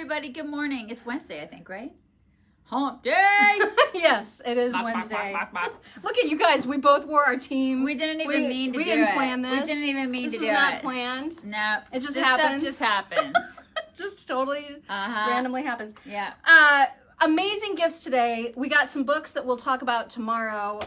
everybody. Good morning. It's Wednesday, I think, right? Hump day. Yes, it is Wednesday. Look at you guys. We both wore our team. We didn't even mean to do it. We didn't plan this. We didn't even mean to do it. This was not planned. No. It just this happens. Stuff just happens. Just totally randomly happens. Yeah. Amazing gifts today. We got some books that we'll talk about tomorrow,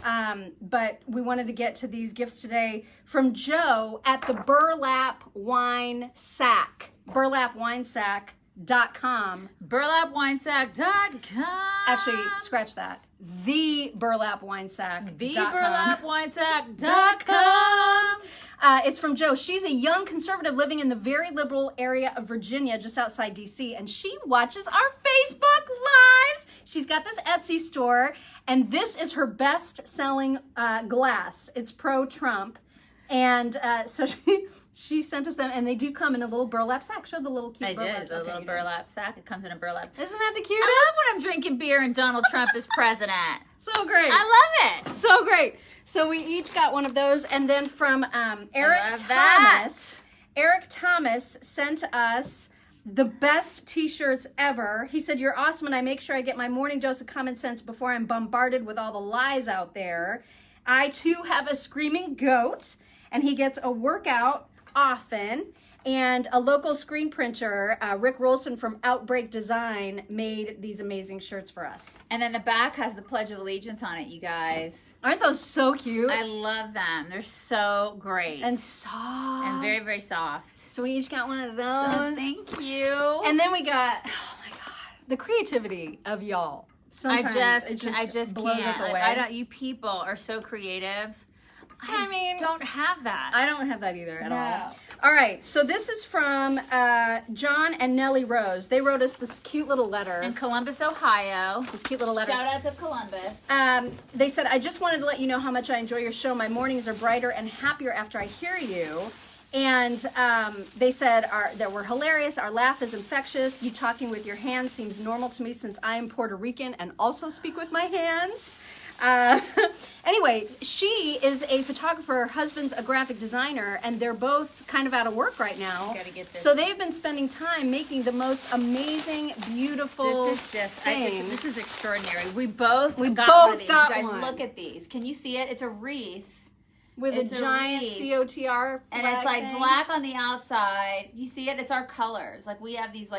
but we wanted to get to these gifts today from Joe at the Burlap Wine Sack. burlapwinesack.com. burlapwinesack.com. Actually, scratch that. The burlapwinesack.com. The burlapwinesack.com. It's from Joe. She's a young conservative living in the very liberal area of Virginia, just outside DC, and she watches our Facebook Lives. She's got this Etsy store, and this is her best-selling glass. It's pro-Trump, and so she sent us them, and they do come in a little burlap sack. Show the little cute burlap sack. The little burlap sack. It comes in a burlap. Isn't that the cutest? I love when I'm drinking beer and Donald Trump is president. So great. I love it. So great. So we each got one of those, and then from Eric Thomas sent us the best t-shirts ever. He said, "You're awesome, and I make sure I get my morning dose of common sense before I'm bombarded with all the lies out there. I too have a screaming goat," and he gets a workout often. And a local screen printer, Rick Rolson from Outbreak Design, made these amazing shirts for us. And then the back has the Pledge of Allegiance on it, you guys. Aren't those so cute? I love them. They're so great. And soft. And very, very soft. So we each got one of those. So thank you. And then we got, oh my God, the creativity of y'all. Sometimes it just blows can't. us away. You people are so creative. I mean, don't have that. I don't have that either at all. All right, so this is from John and Nellie Rose. They wrote us this cute little letter. In Columbus, Ohio. This cute little letter. Shout out to Columbus. They said, "I just wanted to let you know how much I enjoy your show. My mornings are brighter and happier after I hear you." And they said that we're hilarious. Our laugh is infectious. You talking with your hands seems normal to me since I am Puerto Rican and also speak with my hands. Anyway, she is a photographer, her husband's a graphic designer, and they're both kind of out of work right now. Gotta get this. So they've been spending time making the most amazing, beautiful things. This is extraordinary. We both got one of these. You guys, look at these. Can you see it? It's a wreath. With a giant COTR flag and it's like thing. Black on the outside. You see it? It's our colors. Like we have these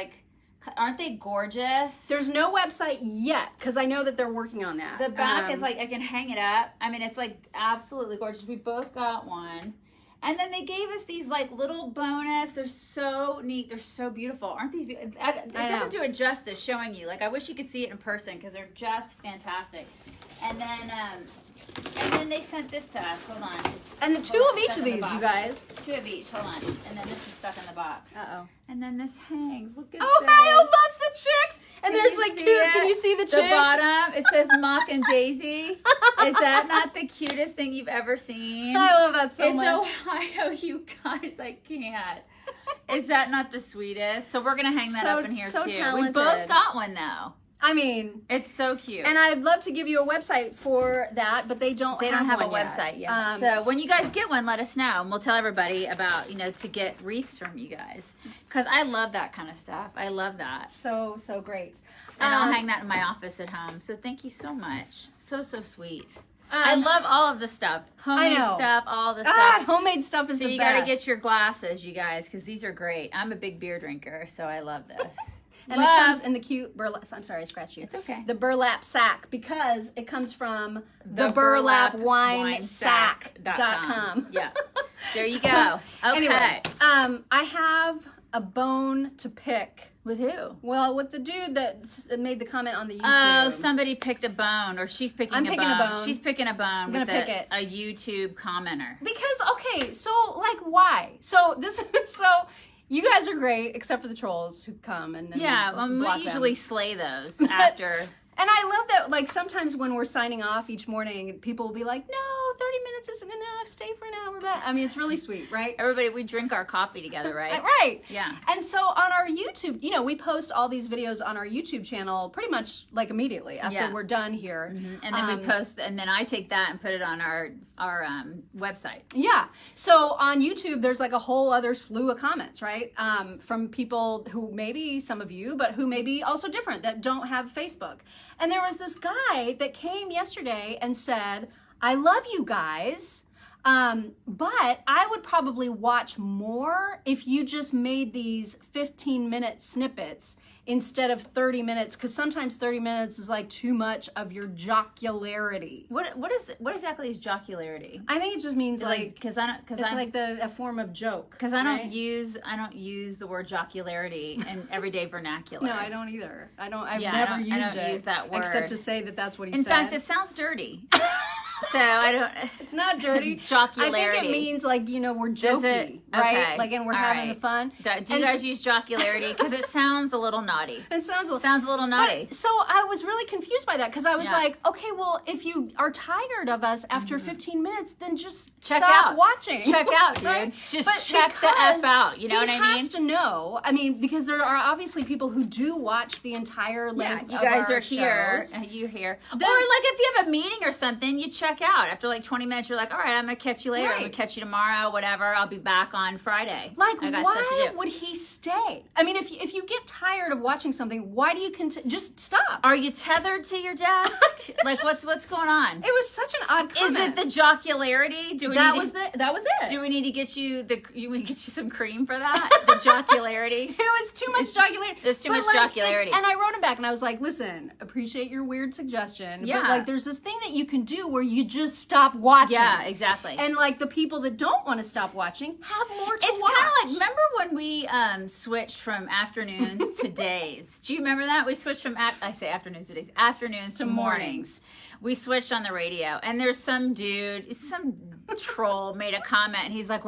aren't they gorgeous? There's no website yet, because I know that they're working on that. The back is like, I can hang it up. I mean, it's like absolutely gorgeous. We both got one. And then they gave us these like little bonus. They're so neat. They're so beautiful. Aren't these beautiful? It doesn't do it justice showing you. Like, I wish you could see it in person because they're just fantastic. And then they sent this to us. Hold on. And the two of each of these, you guys. Two of each. Hold on. And then this is stuck in the box. Uh-oh. And then this hangs. Look at Oh, this. Mayo loves the chicks. And there's like two. Can you see the chicks? The bottom, it says Mock and Daisy. Is that not the cutest thing you've ever seen? I love that so much. It's Ohio, you guys. I can't. Is that not the sweetest? So we're going to hang that up in here too. Talented. We both got one though. I mean, it's so cute. And I'd love to give you a website for that, but they don't have a website yet. So when you guys get one, let us know. And we'll tell everybody about, to get wreaths from you guys. Because I love that kind of stuff. I love that. So great. And I'll hang that in my office at home. So thank you so much. So sweet. I love all of the stuff. Homemade stuff, all the stuff. Homemade stuff is the best. So you got to get your glasses, you guys, because these are great. I'm a big beer drinker, so I love this. And it comes in the cute burlap. I'm sorry, I scratched you. It's okay. The burlap sack, because it comes from the burlapwinesack.com. Yeah. There you go. Okay. Anyway, I have a bone to pick. With who? Well, with the dude that made the comment on the YouTube. Oh, somebody picked a bone, or she's picking a bone. I'm picking a bone. She's picking a bone. I'm gonna pick it. A YouTube commenter. Because why? So you guys are great, except for the trolls who come and then we usually slay those after. And I love that, sometimes when we're signing off each morning, people will be like, "No, 30 minutes isn't enough. Stay for an hour. But I mean, it's really sweet, right? Everybody, we drink our coffee together, right? Right. Yeah. And so on our YouTube, you know, we post all these videos on our YouTube channel pretty much like immediately after we're done here. And then we post, and then I take that and put it on our website. Yeah. So on YouTube, there's like a whole other slew of comments, right? From people who maybe some of you, but who may be also different that don't have Facebook. And there was this guy that came yesterday and said, I love you guys, but I would probably watch more if you just made these 15-minute snippets instead of 30 minutes, because sometimes 30 minutes is like too much of your jocularity. What exactly is jocularity? I think it just means like because it's like a form of joke. Because I don't use the word jocularity in everyday vernacular. No, I don't either. I've Yeah, never I used don't it use that word. except to say that that's what he said. In fact, it sounds dirty. So I don't. It's not dirty. Jocularity. I think it means like, you know, we're Does jokey, it? right? Okay. Like, and we're All having right. the fun. Do you guys use jocularity? Because it sounds a little naughty. It sounds a little naughty. But, so I was really confused by that because I was Yeah. like, okay, well, if you are tired of us after 15 minutes, then just Check stop out. watching. Check out, dude. Right? Just But check the F out. You know what I He mean? has to know. I mean, because there are obviously people who do watch the entire length You of guys our are here. shows. You're here. Then- Or like if you have a meeting or something, you check out. After like 20 minutes, you're like, all right, I'm going to catch you later. I'm Right. going to catch you tomorrow, whatever. I'll be back on Friday. Like, I got stuff to why do. would he stay? I mean, if you get tired of watching something, why do you just stop? Are you tethered to your desk? Like, what's going on? It was such an odd comment. Is it the jocularity? That was it. Do we need to get you some cream for that? The jocularity? It was too much jocularity. There's too But, much like, jocularity. And I wrote him back and I was like, listen, appreciate your weird suggestion. Yeah. But like there's this thing that you can do where you just stop watching. Yeah, exactly. And like the people that don't want to stop watching have more to It's watch. kind of like, remember when we switched from afternoons to days? Do you remember that? We switched from, I say afternoons to days, afternoons to mornings. We switched on the radio, and there's some dude, some troll made a comment, and he's like,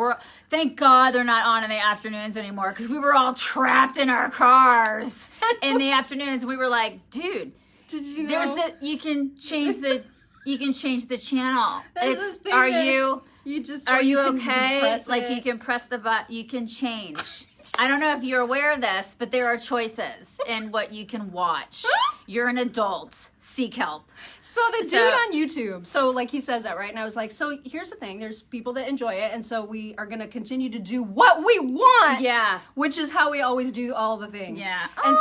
thank God they're not on in the afternoons anymore, because we were all trapped in our cars in the afternoons. We were like, dude, Did you know? you can change the channel. There's this thing Are that you can okay? press Like it. you can press the button, you can change. I don't know if you're aware of this, but there are choices in what you can watch. You're an adult. Seek help. So the dude on YouTube, so like he says that, right? And I was like, so here's the thing, there's people that enjoy it, and so we are going to continue to do what we want. Yeah. Which is how we always do all the things. Yeah. And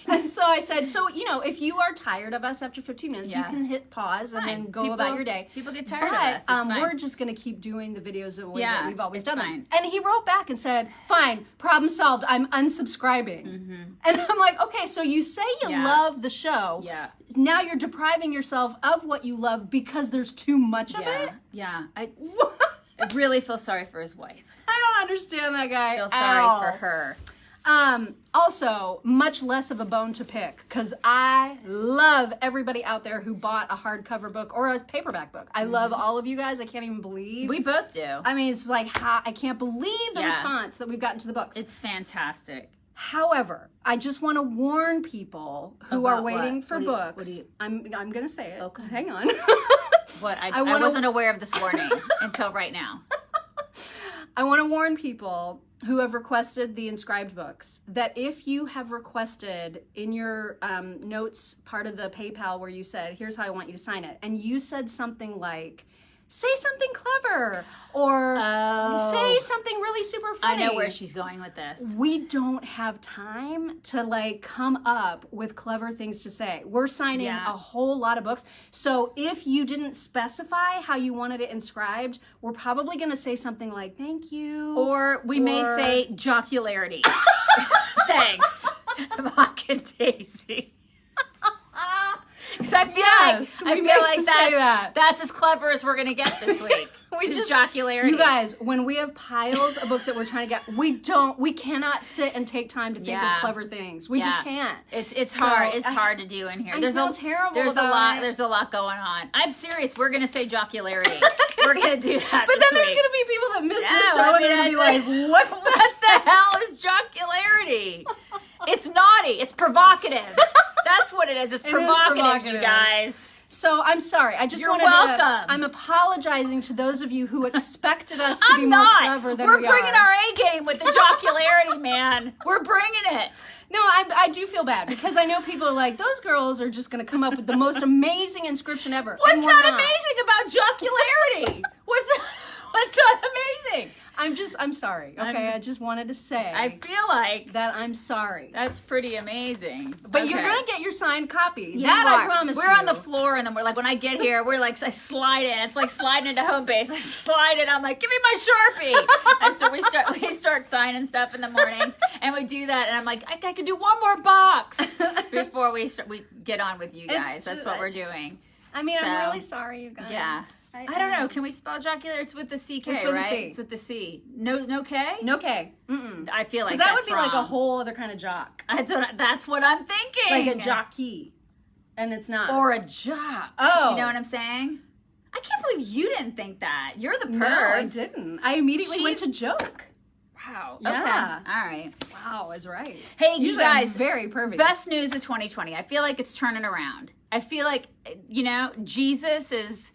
and so I said, so, you know, if you are tired of us after 15 minutes, you Yeah. can hit pause and Fine. then go about your day. People get tired But of us. It's fine. we're just going to keep doing the videos the way Yeah, that we've always it's done fine. them. And he wrote back and said, fine, problem solved. I'm unsubscribing. And I'm like, okay, so you say you Yeah. love the show. Yeah. Now you're depriving yourself of what you love because there's too much of it? Yeah. I really feel sorry for his wife. I don't understand that guy. I feel at sorry all. for her. Also, much less of a bone to pick because I love everybody out there who bought a hardcover book or a paperback book. I love all of you guys. I can't even believe. We both do. I mean, it's like, I can't believe the Yeah. response that we've gotten to the books. It's fantastic. However, I just want to warn people who are About what? waiting for What do you- books. what do you- I'm going to say it. Okay. Just hang on. What? I wanna- wasn't aware of this warning until right now. I want to warn people who have requested the inscribed books that if you have requested in your notes part of the PayPal where you said, here's how I want you to sign it, and you said something like, say something clever, or say something really super funny. I know where she's going with this. We don't have time to like come up with clever things to say. We're signing Yeah. a whole lot of books. So if you didn't specify how you wanted it inscribed, we're probably going to say something like, thank you. Or we may say jocularity. Thanks, Mock and Daisy. Because I feel like that's as clever as we're gonna get this week. We just jocularity. You guys, when we have piles of books that we're trying to get, we cannot sit and take time to think Yeah. of clever things. We just can't. It's So, hard. It's hard to do in here. I feel terrible There's about a lot. it. There's a lot going on. I'm serious. We're gonna say jocularity. We're gonna do that. But then there's gonna be people that miss the show and they're gonna be like, what? What the hell is jocularity? It's naughty. It's provocative. That's what it is. It's provocative, you provocative. guys. So I'm sorry. I just You're wanted welcome. I'm apologizing to those of you who expected us to I'm be more not. clever than We're we bringing are. our A game with the jocularity, man. We're bringing it. No, I do feel bad because I know people are like, those girls are just going to come up with the most amazing inscription ever. What's And we're not amazing about jocularity? What's not amazing? I'm sorry. Okay, I just wanted to say I feel like that I'm sorry. that's pretty amazing. But you're Okay. going to get your signed copy. You That are. I promise We're you. on the floor, and then we're like, when I get here, we're like, I slide in. It's like sliding into home base. I slide in. I'm like, give me my Sharpie. And so we start signing stuff in the mornings, and we do that. And I'm like, I could do one more box before we get on with you guys. That's what we're doing. I mean, So, I'm really sorry, you guys. Yeah. I don't know. Can we spell jocular? It's with the CK, It's with the right? C. It's with the C. No K? No K. Mm-mm. I feel like Because that that's would be like a wrong. whole other kind of jock. That's what I'm thinking. Like a jockey. And it's not. Or a jock. Oh. You know what I'm saying? I can't believe you didn't think that. You're the perv. No, I didn't. I immediately went to joke. Wow. Yeah. Okay. All right. Wow, is right. Hey, you Usually I'm guys. very pervy. Best news of 2020. I feel like it's turning around. I feel like, Jesus is...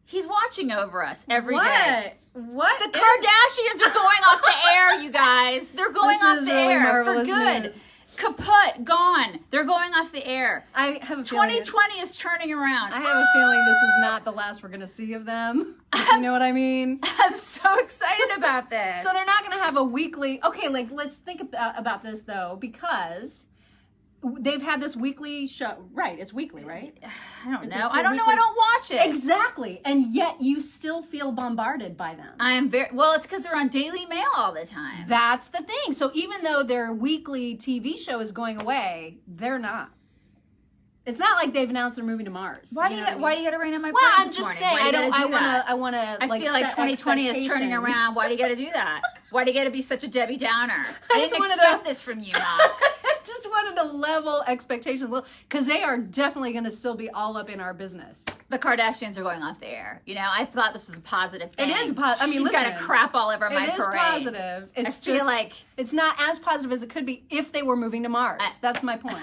He's watching over us every day. What? The Kardashians are going off the air, you guys. They're going This off is the really air for marvelous good. news. Kaput, gone. They're going off the air. I have a feeling. 2020 is turning around. I have a feeling this is not the last we're going to see of them. You know what I mean? I'm so excited about this. So they're not going to have a weekly. Okay, like let's think about this though, because they've had this weekly show. Right, it's weekly, right? I don't It's know. just I a don't know. weekly- I don't watch it. Exactly, and yet you still feel bombarded by them. I am very well. It's because they're on Daily Mail all the time. That's the thing. So even though their weekly TV show is going away, they're not. It's not like they've announced they're moving to Mars. Why do you got to rain on my Well, parade I'm this just morning? saying. Why do you gotta do that? I want to. I feel like 2020 is turning around. Why do you got to do that? Why do you got to be such a Debbie Downer? I just didn't wanted expect to- this from you, Mom. I just wanted to level expectations a little because they are definitely going to still be all up in our business. The Kardashians are going off the air. I thought this was a positive thing. It is I mean, she's got to listen, crap all over my It is parade. positive. It's I feel just like it's not as positive as it could be if they were moving to Mars. That's my point.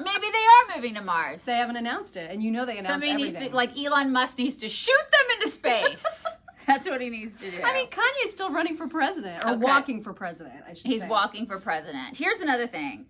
maybe they are moving to Mars. They haven't announced it, and you know they announced Somebody everything. needs to, like Elon Musk needs to shoot them into space. That's what he needs to do. I mean, Kanye's still running for president, or Okay. walking for president, I should He's say. walking for president. Here's another thing.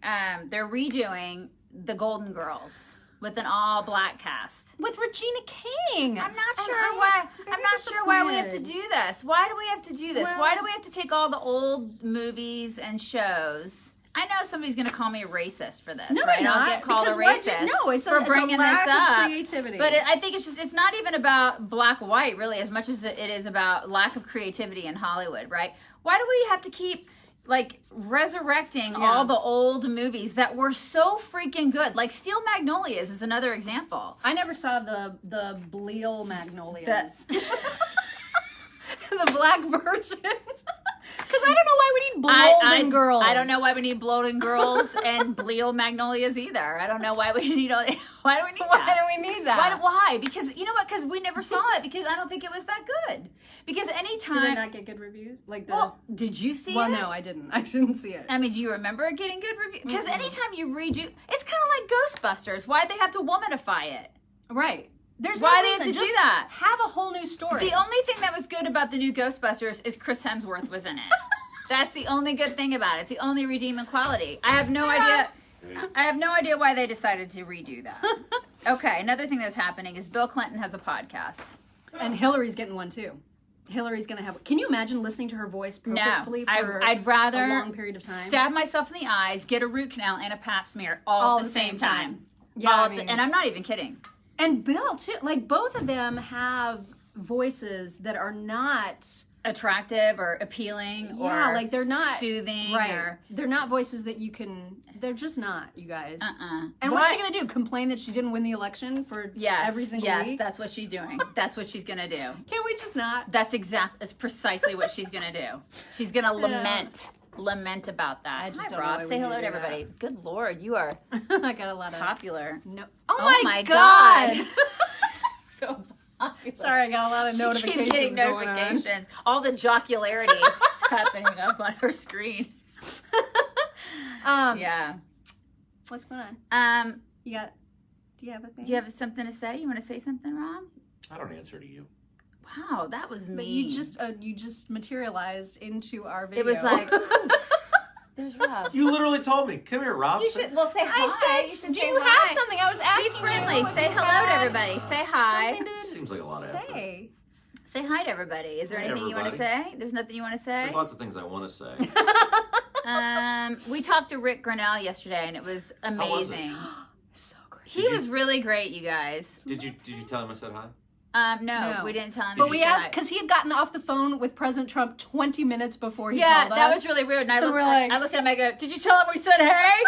They're redoing the Golden Girls with an all-black cast. With Regina King. I'm not And sure I am why. very I'm not sure why we have to disappointed. do this. Why do we have to do this? Well- Why do we have to take all the old movies and shows? I know somebody's going to call me a racist for this, No, right? they're I'll not, get called a because racist it's for a bringing lack this of up. creativity. But I think it's not even about black-white, really, as much as it is about lack of creativity in Hollywood, right? Why do we have to keep resurrecting all the old movies that were so freaking good? Like Steel Magnolias is another example. I never saw the Bleal Magnolias. The- The black version. Because I don't know why we need bloated girls. I don't know why we need bloated girls and Bleal Magnolias either. I don't know why we need all. Why do we need that? Why do we need that? Why? Because you know what? Because we never saw it. Because I don't think it was that good. Because anytime. Did it not get good reviews? Like the. Well, did you see it? Well, no, I didn't. I didn't see it. I mean, do you remember it getting good reviews? Because anytime you redo, it's kind of like Ghostbusters. Why'd they have to womanify it? Right. There's Why no they have reason. to do Just that? Have a whole new story. The only thing that was good about the new Ghostbusters is Chris Hemsworth was in it. That's the only good thing about it. It's the only redeeming quality. I have no idea. I have no idea why they decided to redo that. Okay, another thing that's happening is Bill Clinton has a podcast. And Hillary's getting one too. Hillary's gonna have. Can you imagine listening to her voice purposefully for I'd rather a long period of time? stab myself in the eyes, get a root canal, and a pap smear all at the same time. Yeah, All I at the- mean- and I'm not even kidding. And Bill too. Like both of them have voices that are not. Attractive or appealing Yeah, or like they're not soothing right. or They're not voices that you can. They're just not, you guys. uh-uh. And what's she gonna do? Complain that she didn't win the election for every single week? Yes, that's what she's doing. That's what she's gonna do. Can we just not? That's precisely what she's gonna do. She's gonna lament about that. I just Hi, don't know Rob. why we Say need hello to to do everybody. Good Lord, you are I got a lot of popular. no. Oh my God. So popular. Sorry, I got a lot of She notifications. keeps getting going on. notifications. All the jocularity is happening up on her screen. Yeah. Yeah. What's going on? Do Do Do you have a thing? Do you have something to say? You want to say something, Rob? I don't answer to you. Wow, that was mean. But you just materialized into our video. It was like, there's Rob. You literally told me, come here, Rob. You should, well, say hi. I said, do you have something? I was asking Be friendly. you. Say hello to everybody. Say hi. Seems like a lot of effort. Say. Say hi to everybody. Is there Hi, anything you want to everybody. say? There's nothing you want to say? There's lots of things I want to say. We talked to Rick Grinnell yesterday, and it was amazing. How was So great. He was really great, you guys. Did you tell him I said hi? No, No. we didn't tell him. But to we say asked, hi. because he had gotten off the phone with President Trump 20 minutes before he Yeah, called us. that was really weird. And I looked, we're like- I looked at him. I go, "Did you tell him we said hey?"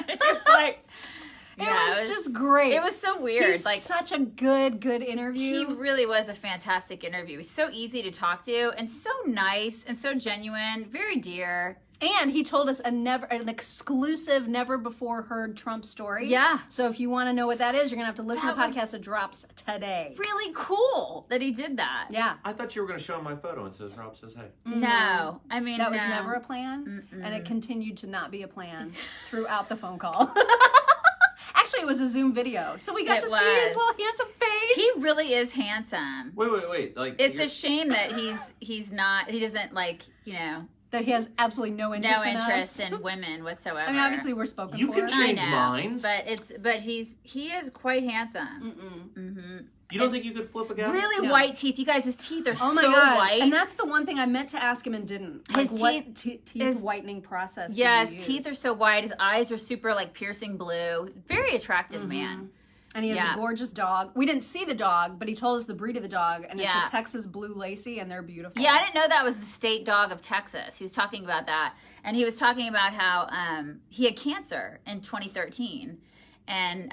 It's like, It was just great. It was so weird. He's like such a good he interview. really was a fantastic interview. He's so easy to talk to, and so nice, and so genuine. Very dear. And he told us an exclusive, never before heard Trump story. Yeah. So if you want to know what that is, you're going to have to listen to the That was- podcast that drops today. Really cool that he did that. Yeah. I thought you were going to show him my photo and says, Rob says hey. No, I mean That was no. never a plan, and it continued to not be a plan throughout the phone call. Actually, it was a Zoom video, so we got It to see was. his little handsome face. He really is handsome. Wait. Like It's a shame that he's not. He doesn't that he has absolutely no interest no in interest us. in women whatsoever. I mean, obviously we're spoken You for. can I change know, minds. but he is quite handsome. You don't think you could flip a guy? Really No. white teeth. You guys, his teeth are Oh my so god! white. And that's the one thing I meant to ask him and didn't. His what teeth his- whitening process. did yeah, you his teeth use? are so white. His eyes are super piercing blue. Very attractive man. And he has Yeah. a gorgeous dog. We didn't see the dog, but he told us the breed of the dog, and Yeah. it's a Texas Blue Lacy, and they're beautiful. Yeah, I didn't know that was the state dog of Texas. He was talking about that, and he was talking about how he had cancer in 2013, and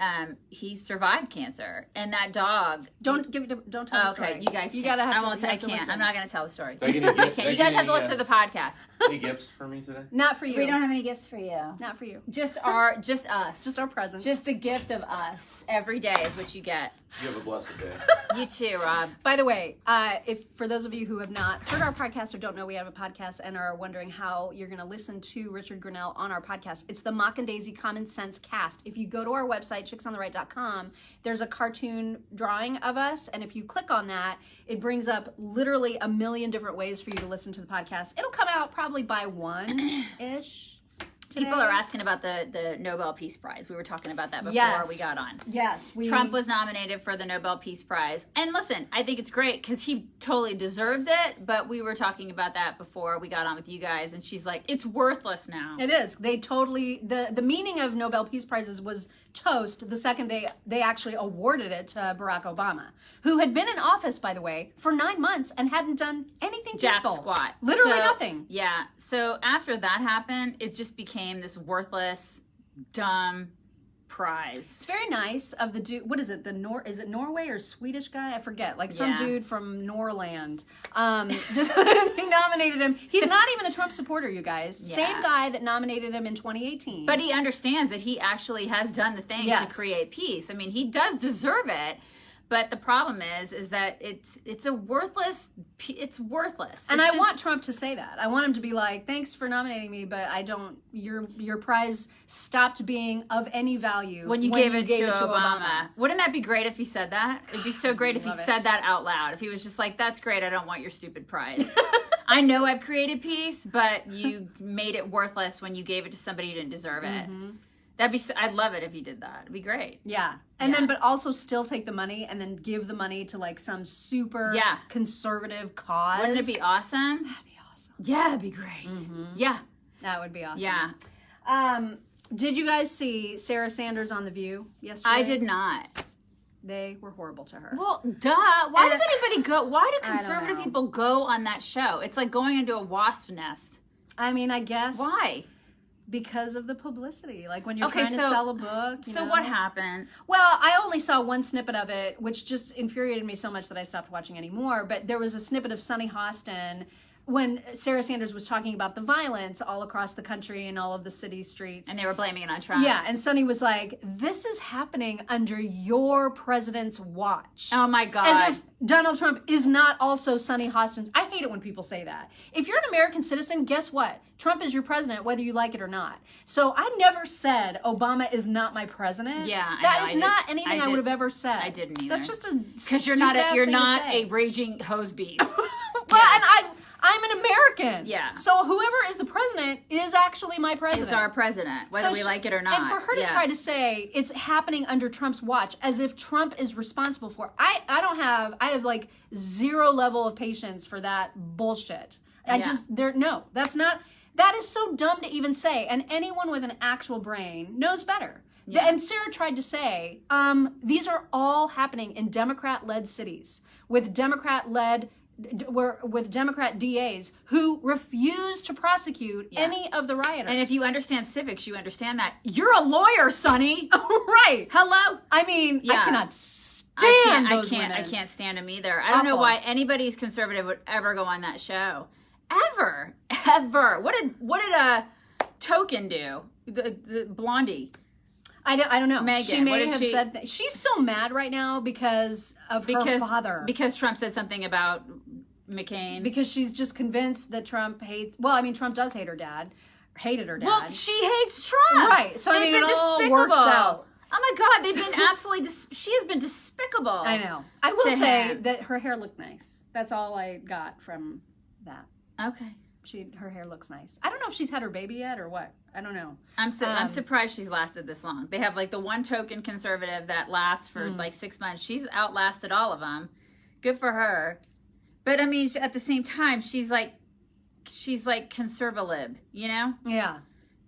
he survived cancer. And that dog. Don't tell the story. Okay, you guys. You can't. gotta have I to. won't. you I have to can't. listen. I'm not going to tell the story. Becky, any I can't. You guys have to listen to the podcast. Any gifts for me today? Not for you. We don't have any gifts for you. Not for you. Just us. Just our presents. Just the gift of us every day is what you get. You have a blessed day. You too, Rob. By the way, if for those of you who have not heard our podcast or don't know we have a podcast and are wondering how you're going to listen to Richard Grinnell on our podcast, it's the Mock and Daisy Common Sense Cast. If you go to our website, chicksontheright.com, there's a cartoon drawing of us, and if you click on that, it brings up literally a million different ways for you to listen to the podcast. It'll come out probably by 1-ish. People are asking about the Nobel Peace Prize. We were talking about that before Yes. we got on. Yes, Trump was nominated for the Nobel Peace Prize. And listen, I think it's great because he totally deserves it. But we were talking about that before we got on with you guys. And she's like, it's worthless now. It is. They totally the meaning of Nobel Peace Prizes was toast the second they actually awarded it to Barack Obama, who had been in office, by the way, for 9 months and hadn't done anything Jack useful. squat. Literally So, nothing. Yeah. So after that happened, it just became this worthless, dumb prize. It's very nice of the dude. What is it? Is it Norway or Swedish guy? I forget. Like some Yeah. dude from Norland. Just he nominated him. He's not even a Trump supporter, you guys. Yeah. Same guy that nominated him in 2018. But he understands that he actually has done the things to Yes. create peace. I mean, he does deserve it. But the problem is that it's a worthless. It's worthless. And It's I just- want Trump to say that. I want him to be like, "Thanks for nominating me, but I don't. Your prize stopped being of any value when you gave it to Obama. Wouldn't that be great if he said that? It'd be so great if he love it. said that out loud. If he was just like, "That's great. I don't want your stupid prize. I know I've created peace, but you made it worthless when you gave it to somebody who didn't deserve it." That'd be. I'd love it if he did that. It'd be great. Yeah, and Yeah. then but also still take the money and then give the money to like some super Yeah. conservative cause. Wouldn't it be awesome? That'd be awesome. Yeah, it'd be great. Yeah, That would be awesome. yeah. Did you guys see Sarah Sanders on The View yesterday? I did not. They were horrible to her. Well, duh. Why And- does anybody go? Why do I don't conservative know. people go on that show? It's like going into a wasp nest. I mean, I guess Why? Because of the publicity. Like when you're Okay, trying to so- sell a book. you So know? what happened? Well, I only saw one snippet of it, which just infuriated me so much that I stopped watching anymore. But there was a snippet of Sunny Hostin when Sarah Sanders was talking about the violence all across the country and all of the city streets. And they were blaming it on Trump. Yeah, and Sonny was like, this is happening under your president's watch. Oh my God. As if Donald Trump is not also Sonny Hostin's. I hate it when people say that. If you're an American citizen, guess what? Trump is your president, whether you like it or not. So I never said Obama is not my president. Yeah, that is not anything I would have ever said. I didn't either. That's just a because you're not a raging hose beast. Well, and I'm an American. Yeah. So whoever is the president is actually my president. It's our president, whether we like it or not. And for her to try to say it's happening under Trump's watch, as if Trump is responsible for it, I have like zero level of patience for that bullshit. That is so dumb to even say. And anyone with an actual brain knows better. Yeah. And Sarah tried to say, these are all happening in Democrat-led cities with Democrat DAs who refuse to prosecute any of the rioters. And if you understand civics, you understand that. You're a lawyer, Sonny. Right. Hello. I mean, I cannot stand those women. I can't stand them either. I don't know why anybody who's conservative would ever go on that show. Ever. What did a Token do? The Blondie. I don't know. Megan, she may have said that. She's so mad right now because of her father. Because Trump said something about McCain. Because she's just convinced that Trump hates... Well, I mean, Trump does hate her dad. Hated her dad. Well, she hates Trump. Right. So, it all works out. Oh, my God. They've been absolutely... she has been despicable. I know. I will say that her hair looked nice. That's all I got from that. Okay. Her hair looks nice. I don't know if she's had her baby yet or what. I don't know. I'm surprised she's lasted this long. They have like the one token conservative that lasts for like 6 months. She's outlasted all of them. Good for her. But I mean, at the same time, she's like conservative, you know? Yeah.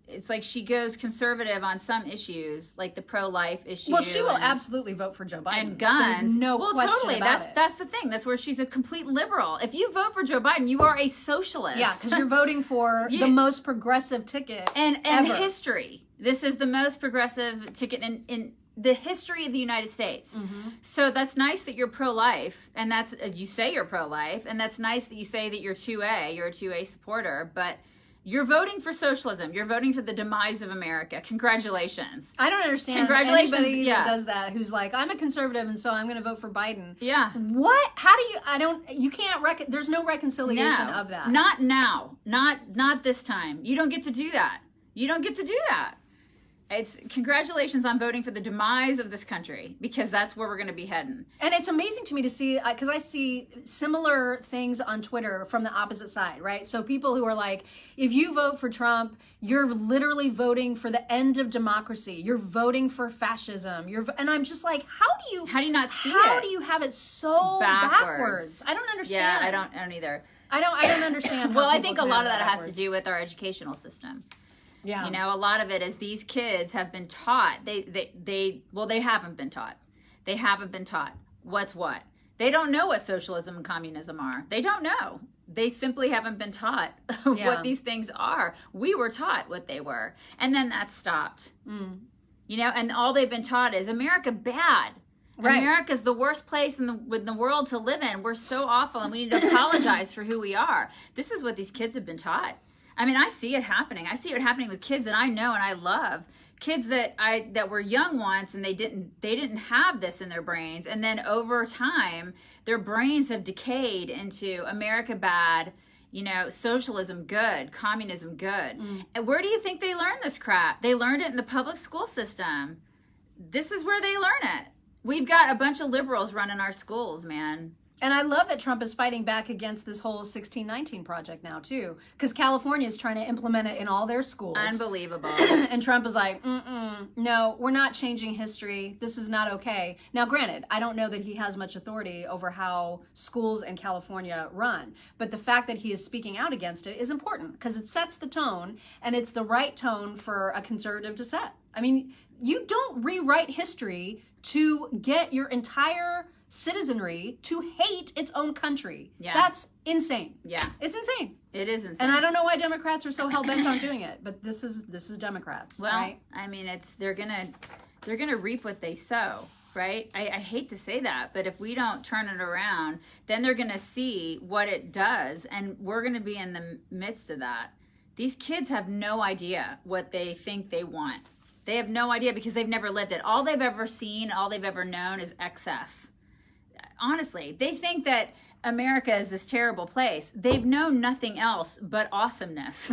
It's like she goes conservative on some issues, like the pro-life issue. Well, she will absolutely vote for Joe Biden. And guns. There's no question about it. That's the thing. That's where she's a complete liberal. If you vote for Joe Biden, you are a socialist. Yeah, because you're voting for the most progressive ticket in history. This is the most progressive ticket in the history of the United States. Mm-hmm. So that's nice that you're pro-life, and that's you say you're pro-life, and that's nice that you say that you're 2A. You're a 2A supporter, but you're voting for socialism. You're voting for the demise of America. Congratulations. I don't understand anybody that does that who's like, I'm a conservative and so I'm going to vote for Biden. Yeah. What? How do you can't, there's no reconciliation of that. Not now. Not this time. You don't get to do that. You don't get to do that. It's congratulations on voting for the demise of this country, because that's where we're going to be heading. And it's amazing to me to see, because I see similar things on Twitter from the opposite side, right? So people who are like, if you vote for Trump, you're literally voting for the end of democracy. You're voting for fascism. And I'm just like, how do you not see it? How do you have it so backwards? I don't understand. Yeah, I don't either. I don't understand. Well, I think a lot of that has to do with our educational system. Yeah. You know, a lot of it is these kids have been taught. They haven't been taught. They haven't been taught what's what. They don't know what socialism and communism are. They don't know. They simply haven't been taught what these things are. We were taught what they were. And then that stopped. Mm. You know, and all they've been taught is America bad. Right. America's the worst place in the world to live in. We're so awful and we need to apologize for who we are. This is what these kids have been taught. I mean, I see it happening. I see it happening with kids that I know and I love. Kids that were young once and they didn't have this in their brains, and then over time their brains have decayed into America bad, you know, socialism good, communism good. Mm. And where do you think they learned this crap? They learned it in the public school system. This is where they learn it. We've got a bunch of liberals running our schools, man. And I love that Trump is fighting back against this whole 1619 project now, too. Because California is trying to implement it in all their schools. Unbelievable. And Trump is like, no, we're not changing history. This is not okay. Now, granted, I don't know that he has much authority over how schools in California run. But the fact that he is speaking out against it is important because it sets the tone, and it's the right tone for a conservative to set. I mean, you don't rewrite history to get your entire citizenry to hate its own country. Yeah. That's insane. Yeah. It's insane. It is insane. And I don't know why Democrats are so hell-bent on doing it, but this is Democrats, well, right? I mean, they're gonna reap what they sow, right? I hate to say that, but if we don't turn it around, then they're going to see what it does, and we're going to be in the midst of that. These kids have no idea what they think they want. They have no idea because they've never lived it. All they've ever seen, all they've ever known is excess. Honestly, they think that America is this terrible place. They've known nothing else but awesomeness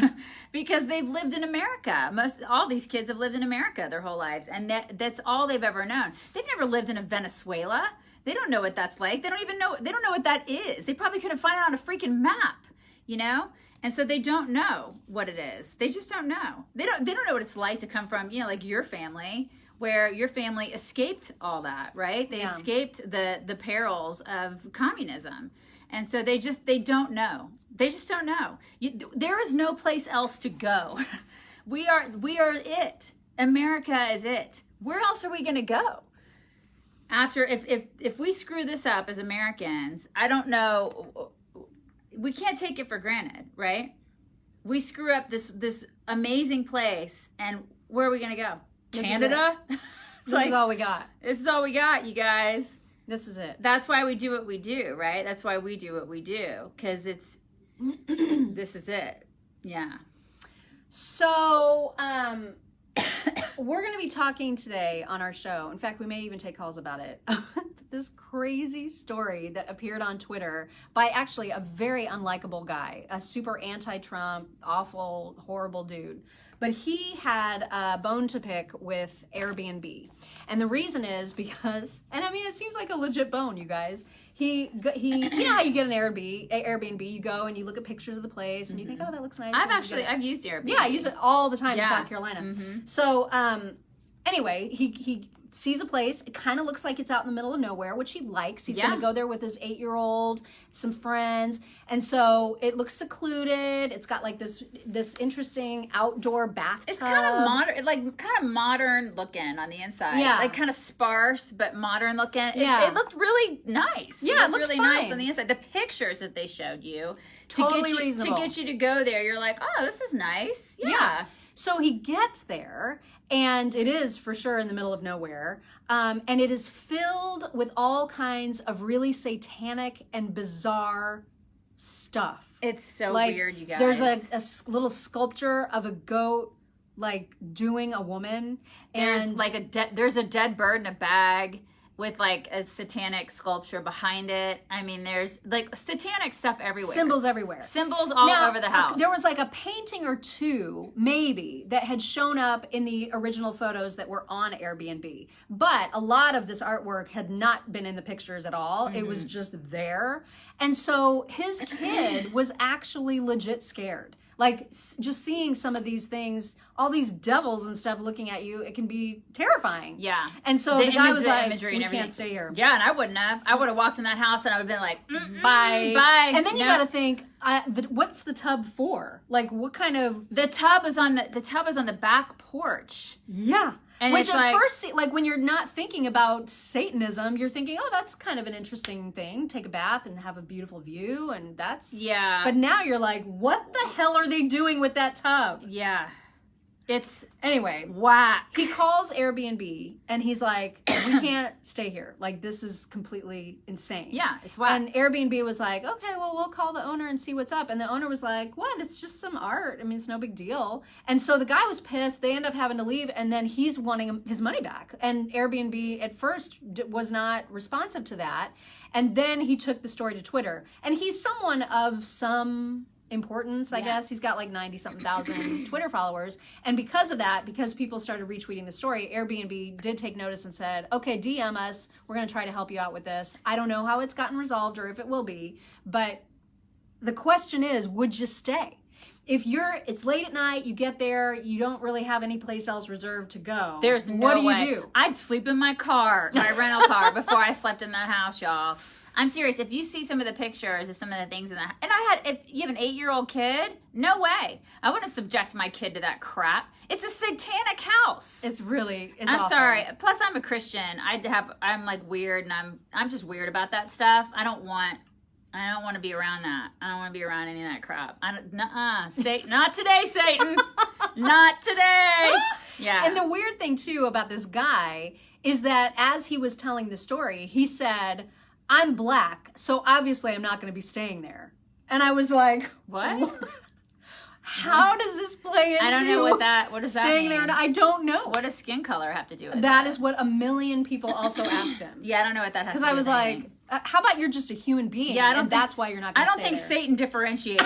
because they've lived in America. All these kids have lived in America their whole lives, and that's all they've ever known. They've never lived in a Venezuela. They don't know what that's like. They don't know what that is. They probably couldn't find it on a freaking map, you know? And so they don't know what it is. They just don't know. They don't know what it's like to come from, you know, like your family, where your family escaped all that, right? They escaped the perils of communism. And so they don't know. They just don't know. There is no place else to go. We are it. America is it. Where else are we going to go? After, if we screw this up as Americans, I don't know, we can't take it for granted, right? We screw up this amazing place, and where are we going to go? Canada? This is all we got. This is all we got, you guys. This is it. That's why we do what we do, right? That's why we do what we do, because this is it. Yeah. So, we're going to be talking today on our show. In fact, we may even take calls about it. This crazy story that appeared on Twitter by actually a very unlikable guy, a super anti-Trump, awful, horrible dude. But he had a bone to pick with Airbnb. And the reason is because, and I mean, it seems like a legit bone, you guys. He you know how you get an Airbnb, you go and you look at pictures of the place and you think, oh, that looks nice. I've used Airbnb. Yeah, I use it all the time in South Carolina. Mm-hmm. So, anyway, he sees a place. It kind of looks like it's out in the middle of nowhere, which he likes. He's going to go there with his 8-year-old, some friends. And so it looks secluded. It's got like this interesting outdoor bathtub. It's kind of modern, kind of modern looking on the inside. Yeah. Like kind of sparse, but modern looking. Yeah. It looked really nice. Yeah, it looked looked really fine. nice on the inside. The pictures that they showed you Totally reasonable. to get you to go there, you're like, oh, this is nice. Yeah. So he gets there, and it is for sure in the middle of nowhere, and it is filled with all kinds of really satanic and bizarre stuff. It's so like, weird, you guys. There's a little sculpture of a goat, like, doing a woman. There's and like there's a dead bird in a bag with like a satanic sculpture behind it. I mean, there's like satanic stuff everywhere. Symbols everywhere. Symbols all over the house. There was like a painting or two, maybe, that had shown up in the original photos that were on Airbnb. But a lot of this artwork had not been in the pictures at all. Mm-hmm. It was just there. And so his kid was actually legit scared. Like, just seeing some of these things, all these devils and stuff looking at you, it can be terrifying. Yeah. And so the guy was like, we can't stay here. Yeah, and I wouldn't have. I would have walked in that house and I would have been like, bye. Bye. And then you got to think, what's the tub for? Like, what kind of... The tub is on the back porch. Yeah. And which it's at like, first, like when you're not thinking about Satanism, you're thinking, oh, that's kind of an interesting thing. Take a bath and have a beautiful view, and that's... Yeah. But now you're like, what the hell are they doing with that tub? Yeah. It's... Anyway. Whack. He calls Airbnb, and he's like, we can't stay here. Like, this is completely insane. Yeah, it's whack. And Airbnb was like, okay, well, we'll call the owner and see what's up. And the owner was like, what? It's just some art. I mean, it's no big deal. And so the guy was pissed. They end up having to leave, and then he's wanting his money back. And Airbnb at first was not responsive to that. And then he took the story to Twitter. And he's someone of some importance, I guess. He's got like 90-something thousand Twitter followers. And because of that, because people started retweeting the story, Airbnb did take notice and said, okay, DM us. We're going to try to help you out with this. I don't know how it's gotten resolved or if it will be, but the question is, would you stay? If it's late at night, you get there, you don't really have any place else reserved to go. There's no What do way. you do? I'd sleep in my car, my rental car, before I slept in that house, y'all. I'm serious. If you see some of the pictures of some of the things in that, and if you have an 8-year-old kid, no way. I wouldn't subject my kid to that crap. It's a satanic house. It's I'm awful. sorry. Plus, I'm a Christian. I'm like weird, and I'm just weird about that stuff. I don't want to be around that. I don't want to be around any of that crap. Satan, not today, Satan. Not today. Yeah. And the weird thing too about this guy is that as he was telling the story, he said, I'm black, so obviously I'm not going to be staying there. And I was like, What? How does this play into I don't know what does that staying mean? there? I don't know. What does skin color have to do with That it? is what a million people also asked him. Yeah, I don't know what that has to do Because I with was anything. like, how about you're just a human being? Yeah, I don't and think- that's why you're not going I to don't stay think there. Satan differentiates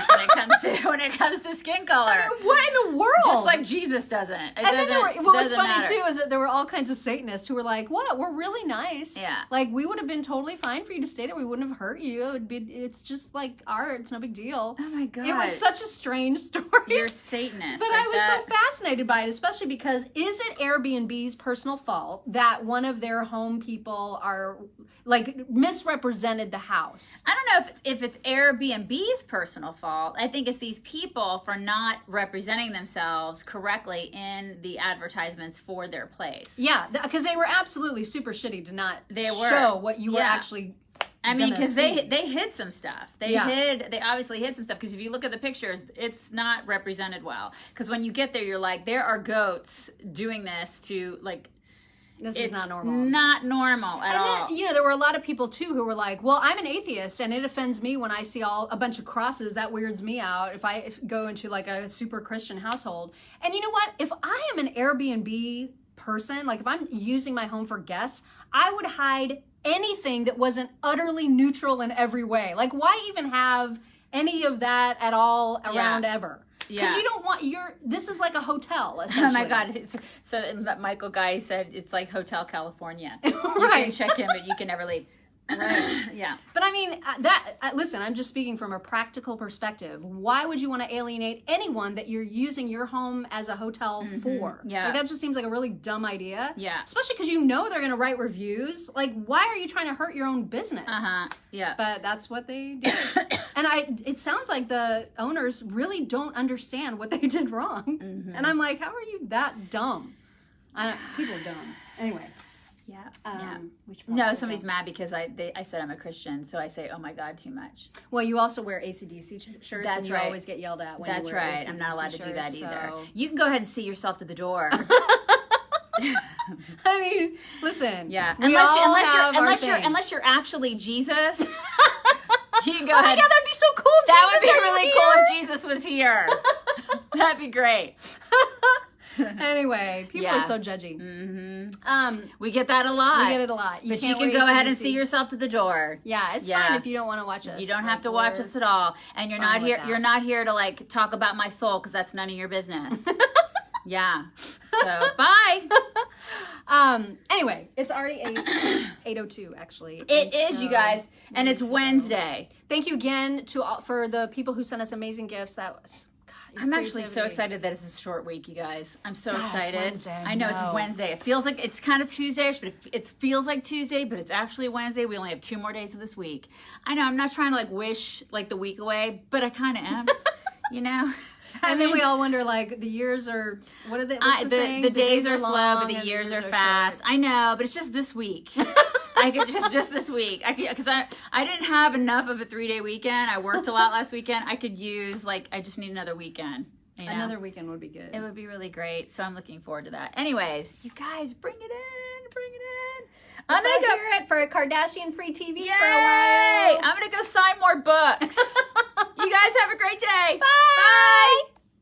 when it comes to skin color. I mean, what in the world? Just like Jesus doesn't. And then what was funny too is that there were all kinds of Satanists who were like, "What? We're really nice. Yeah. Like we would have been totally fine for you to stay there. We wouldn't have hurt you. It's just like art. It's no big deal." Oh my God. It was such a strange story. You're Satanist. But like I was that. so fascinated by it, especially because is it Airbnb's personal fault that one of their home people are like misrepresented the house? I don't know if it's Airbnb's personal fault. I think it's these people for not representing themselves correctly in the advertisements for their place. Yeah, because they were absolutely super shitty to not They were. show what you were Yeah. actually. I mean, gonna because see. they hid some stuff. They obviously hid some stuff. Because if you look at the pictures, it's not represented well. Because when you get there, you're like, there are goats doing this to like. This It's is not normal. Not normal at all. And then, there were a lot of people too who were like, well, I'm an atheist and it offends me when I see a bunch of crosses. That weirds me out if I go into like a super Christian household. And you know what? If I am an Airbnb person, like if I'm using my home for guests, I would hide anything that wasn't utterly neutral in every way. Like why even have any of that at all around ever? Because Yeah. you don't want this is like a hotel, Oh essentially. my God. So that Michael Guy said it's like Hotel California. You Right. can check in, but you can never leave. Right. Yeah. But I mean, listen, I'm just speaking from a practical perspective. Why would you want to alienate anyone that you're using your home as a hotel for? Yeah. Like, that just seems like a really dumb idea. Yeah. Especially because you know they're going to write reviews. Like, why are you trying to hurt your own business? Yeah. But that's what they did. And it sounds like the owners really don't understand what they did wrong. And I'm like, how are you that dumb? People are dumb. Anyway. Yeah. Which No, part? somebody's mad because I said I'm a Christian, so I say, "Oh my God," too much. Well, you also wear AC/DC shirts, That's and you right. always get yelled at when That's you wear right. AC/DC I'm not allowed to do that shirts, either. so- You can go ahead and see yourself to the door. I mean, listen. Yeah. we all have our things. Unless you're actually Jesus. You can go Oh my ahead. God, that'd be so cool. That would be Jesus really is cool here. if Jesus was here. That'd be great. Anyway, people Yeah. are so judgy. We get that a lot. We get it a lot. But you can't can wear go ahead and AC/DC. see yourself to the door. Yeah, it's Yeah. fine if you don't want to watch us. You don't have Like, to watch we're- us at all, and you're fine not with here. that. You're not here to like talk about my soul because that's none of your business. Yeah. So bye. Anyway, it's already 8:02 actually. It And is, you so guys, we and need it's to go. Wednesday. Thank you again for the people who sent us amazing gifts. That was. God, your I'm actually so creativity. excited that it's a short week, you guys. I'm so God, it's excited. Wednesday, I I know know. it's Wednesday. It feels like it's kind of Tuesday-ish, but it feels like Tuesday, but it's actually Wednesday. We only have 2 more days of this week. I know I'm not trying to like wish like the week away, but I kind of am. You know. And then we all wonder, like, the years are, what are they, what's the saying? The days are long slow, but the and years are fast. short. I know, but it's just this week. I could just this week. Because I didn't have enough of a 3-day weekend. I worked a lot last weekend. I could use, like, I just need another weekend. You know? Another weekend would be good. It would be really great. So I'm looking forward to that. Anyways, you guys, bring it in. Bring it in. I'm going to go. hear it for a Kardashian-free TV Yay! for a while. I'm going to go sign more books. You guys have a great day. Bye. Bye.